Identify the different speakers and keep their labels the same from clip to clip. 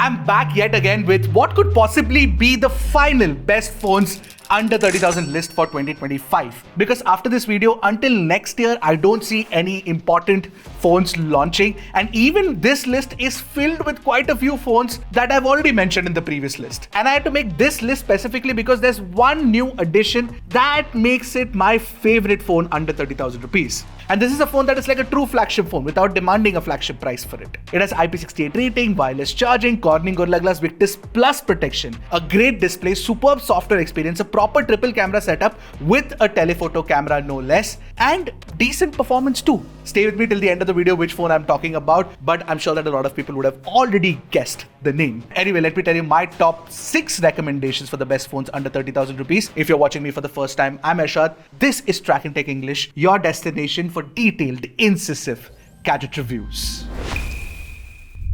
Speaker 1: I'm back yet again with what could possibly be the final best phones under 30,000 list for 2025. Because after this video, until next year, I don't see any important phones launching. And even this list is filled with quite a few phones that I've already mentioned in the previous list. And I had to make this list specifically because there's one new addition that makes it my favorite phone under 30,000 rupees. And this is a phone that is like a true flagship phone without demanding a flagship price for it. It has IP68 rating, wireless charging, Corning Gorilla Glass Victus Plus protection, a great display, superb software experience, a proper triple camera setup with a telephoto camera no less, and decent performance too. Stay with me till the end of the video which phone I'm talking about, but I'm sure that a lot of people would have already guessed the name. Anyway, let me tell you my top 6 recommendations for the best phones under 30,000 rupees. If you're watching me for the first time, I'm Arshad. This is Track and Tech English, your destination for detailed, incisive gadget reviews.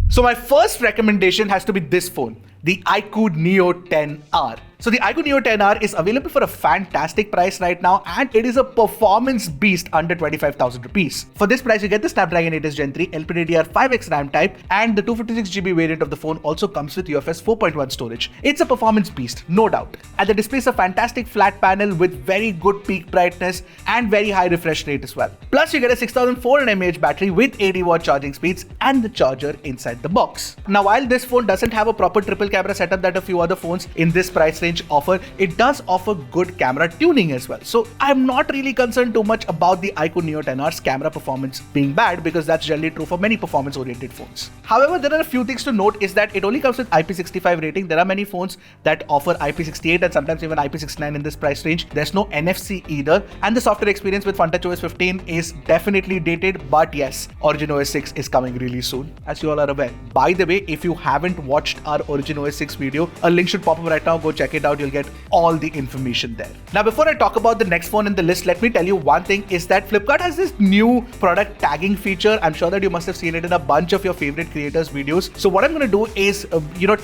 Speaker 1: So my first recommendation has to be this phone, the iQOO Neo 10R. So the iQOO Neo 10R is available for a fantastic price right now, and it is a performance beast under 25,000 rupees. For this price, you get the Snapdragon 8s Gen 3 LPDDR5X RAM type, and the 256GB variant of the phone also comes with UFS 4.1 storage. It's a performance beast, no doubt. And the display is a fantastic flat panel with very good peak brightness and very high refresh rate as well. Plus, you get a 6400 mAh battery with 80-watt charging speeds and the charger inside the box. Now, while this phone doesn't have a proper triple camera setup that a few other phones in this price range offer, it does offer good camera tuning as well. So I'm not really concerned too much about the iQOO Neo 10R's camera performance being bad, because that's generally true for many performance oriented phones. However, there are a few things to note is that it only comes with IP65 rating. There are many phones that offer IP68 and sometimes even IP69 in this price range. There's no NFC either, and the software experience with FunTouch OS 15 is definitely dated, but yes, Origin OS 6 is coming really soon, as you all are aware. By the way, if you haven't watched our Origin OS 6 video, a link should pop up right now. Go check it out. You'll get all the information there. Now, before I talk about the next phone in the list, let me tell you one thing is that Flipkart has this new product tagging feature. I'm sure that you must have seen it in a bunch of your favorite creators' videos. So what I'm going to do is,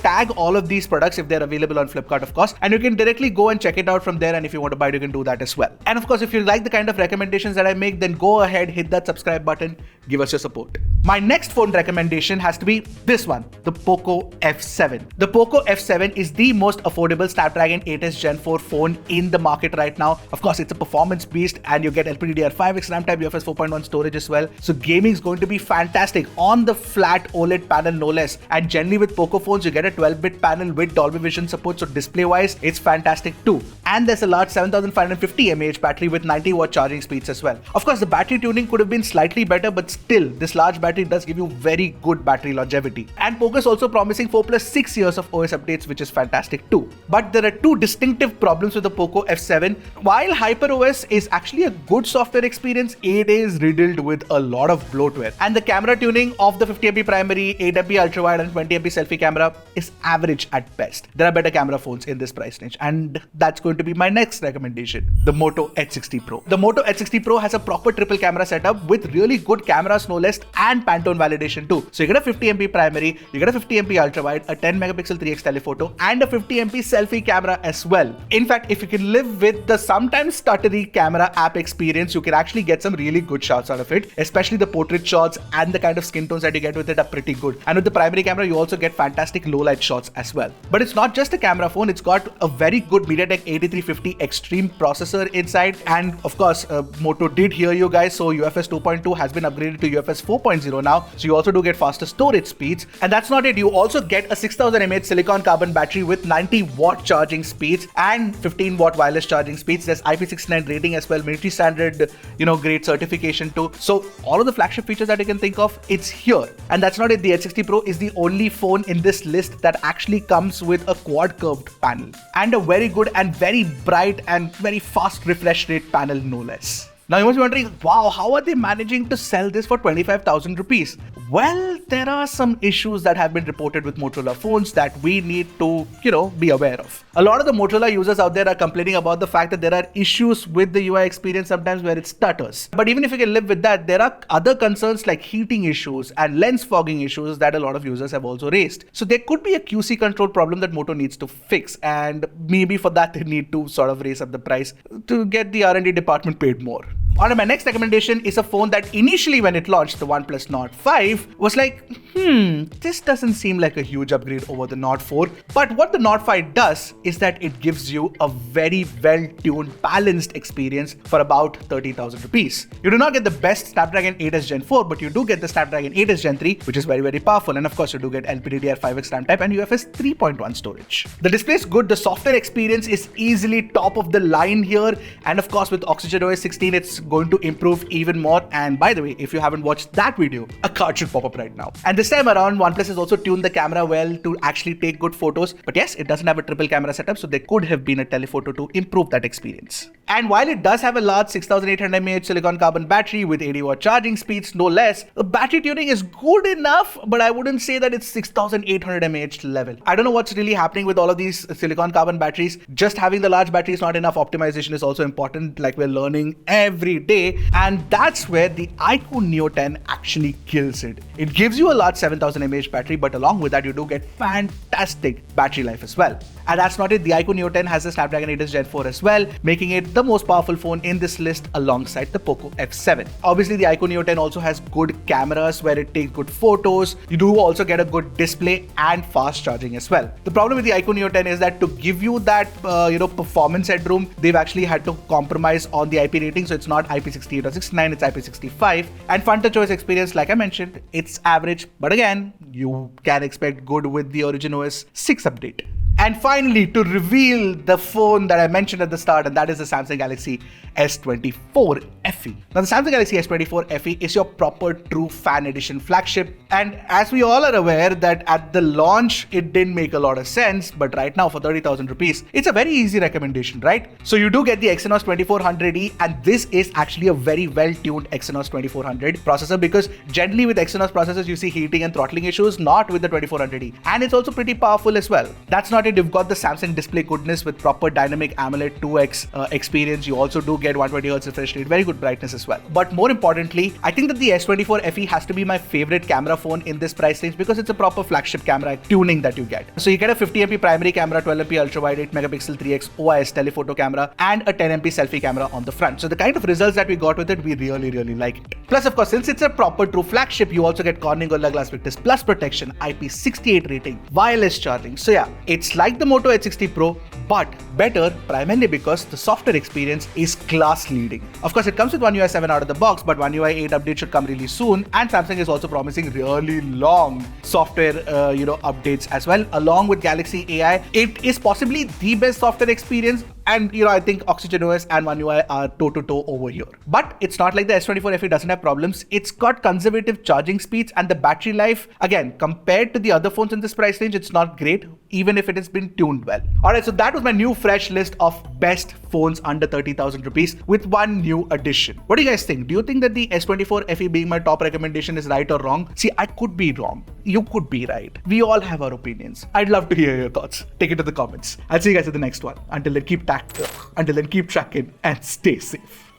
Speaker 1: tag all of these products if they're available on Flipkart, of course, and you can directly go and check it out from there. And if you want to buy it, you can do that as well. And of course, if you like the kind of recommendations that I make, then go ahead, hit that subscribe button, give us your support. My next phone recommendation has to be this one, the Poco F7. The Poco F7 is the most affordable Snapdragon 8s Gen 4 phone in the market right now. Of course, it's a performance beast, and you get LPDDR5X RAM type, UFS 4.1 storage as well. So gaming is going to be fantastic on the flat OLED panel no less. And generally with Poco phones, you get a 12-bit panel with Dolby Vision support. So display-wise, it's fantastic too. And there's a large 7550 mAh battery with 90-watt charging speeds as well. Of course, the battery tuning could have been slightly better, but still, this large battery does give you very good battery longevity. And Poco is also promising 4+6 years of OS updates, which is fantastic too. But there are two distinctive problems with the Poco F7. While HyperOS is actually a good software experience, it is riddled with a lot of bloatware. And the camera tuning of the 50MP primary, 8MP ultrawide and 20MP selfie camera is average at best. There are better camera phones in this price range, and that's going to be my next recommendation, the Moto H60 Pro. The Moto H60 Pro has a proper triple camera setup with really good cameras no less, and Pantone validation too. So you get a 50MP primary, you get a 50MP ultrawide, a 10MP 3x telephoto, and a 50MP selfie camera as well. In fact, if you can live with the sometimes stuttery camera app experience, you can actually get some really good shots out of it, especially the portrait shots, and the kind of skin tones that you get with it are pretty good. And with the primary camera, you also get fantastic low light shots as well. But it's not just a camera phone, it's got a very good MediaTek 8350 Extreme processor inside. And of course, Moto did hear you guys, so UFS 2.2 has been upgraded to UFS 4.0 now. So you also do get faster storage speeds. And that's not it, you also get a 6000 mAh silicon carbon battery with 90-watt charging speeds and 15-watt wireless charging speeds. There's IP69 rating as well, military standard, grade certification too. So all of the flagship features that you can think of, it's here. And that's not it, the H60 Pro is the only phone in this list that actually comes with a quad curved panel and a very good and very bright and very fast refresh rate panel no less. Now you must be wondering, wow, how are they managing to sell this for 25,000 rupees? Well, there are some issues that have been reported with Motorola phones that we need to, be aware of. A lot of the Motorola users out there are complaining about the fact that there are issues with the UI experience sometimes where it stutters. But even if you can live with that, there are other concerns like heating issues and lens fogging issues that a lot of users have also raised. So there could be a QC control problem that Moto needs to fix, and maybe for that they need to sort of raise up the price to get the R&D department paid more. Alright, my next recommendation is a phone that initially when it launched, the OnePlus Nord 5, was like, this doesn't seem like a huge upgrade over the Nord 4. But what the Nord 5 does is that it gives you a very well-tuned, balanced experience for about 30,000 rupees. You do not get the best Snapdragon 8s Gen 4, but you do get the Snapdragon 8s Gen 3, which is very, very powerful. And of course, you do get LPDDR5X RAM type and UFS 3.1 storage. The display is good. The software experience is easily top of the line here. And of course, with OxygenOS 16, it's going to improve even more. And by the way, if you haven't watched that video, a card should pop up right now. And this time around, OnePlus has also tuned the camera well to actually take good photos. But yes, it doesn't have a triple camera setup, so there could have been a telephoto to improve that experience. And while it does have a large 6800 mAh silicon carbon battery with 80-watt charging speeds, no less, the battery tuning is good enough, but I wouldn't say that it's 6800 mAh level. I don't know what's really happening with all of these silicon carbon batteries. Just having the large battery is not enough. Optimization is also important, like we're learning every day. And that's where the iQOO Neo 10 actually kills it. It gives you a large 7000 mAh battery, but along with that, you do get fantastic battery life as well. And that's not it. The iQOO Neo 10 has the Snapdragon 8s Gen 4 as well, making it the most powerful phone in this list alongside the Poco F7. Obviously, the iQOO Neo 10 also has good cameras where it takes good photos. You do also get a good display and fast charging as well. The problem with the iQOO Neo 10 is that to give you that performance headroom, they've actually had to compromise on the IP rating. So it's not IP68 or 69, it's IP65. And fun touch OS experience, like I mentioned, it's average. But again, you can expect good with the OriginOS 6 update. And finally, to reveal the phone that I mentioned at the start, and that is the Samsung Galaxy S24 FE. Now, the Samsung Galaxy S24 FE is your proper true fan edition flagship. And as we all are aware that at the launch, it didn't make a lot of sense. But right now, for 30,000 rupees, it's a very easy recommendation, right? So you do get the Exynos 2400E, and this is actually a very well-tuned Exynos 2400 processor, because generally with Exynos processors, you see heating and throttling issues, not with the 2400E. And it's also pretty powerful as well. That's not it. You've got the Samsung display goodness with proper dynamic AMOLED 2X experience. You also do get 120Hz refresh rate, very good brightness as well. But more importantly, I think that the S24 FE has to be my favorite camera phone in this price range because it's a proper flagship camera tuning that you get. So you get a 50MP primary camera, 12MP ultra wide, 8MP 3x OIS telephoto camera, and a 10MP selfie camera on the front. So the kind of results that we got with it, we really, really like it. Plus, of course, since it's a proper true flagship, you also get Corning Gorilla Glass Victus Plus protection, IP68 rating, wireless charging. So yeah, it's like the Moto H60 Pro, but better primarily because the software experience is class leading. Of course, it comes with One UI 7 out of the box, but One UI 8 update should come really soon, and Samsung is also promising really long software updates as well. Along with Galaxy AI, it is possibly the best software experience. And I think OxygenOS and One UI are toe-to-toe over here. But it's not like the S24 FE doesn't have problems. It's got conservative charging speeds, and the battery life, again, compared to the other phones in this price range, it's not great, even if it has been tuned well. Alright, so that was my new fresh list of best phones under 30,000 rupees with one new addition. What do you guys think? Do you think that the S24 FE being my top recommendation is right or wrong? See, I could be wrong. You could be right. We all have our opinions. I'd love to hear your thoughts. Take it to the comments. I'll see you guys in the next one. Until then, keep tracking and stay safe.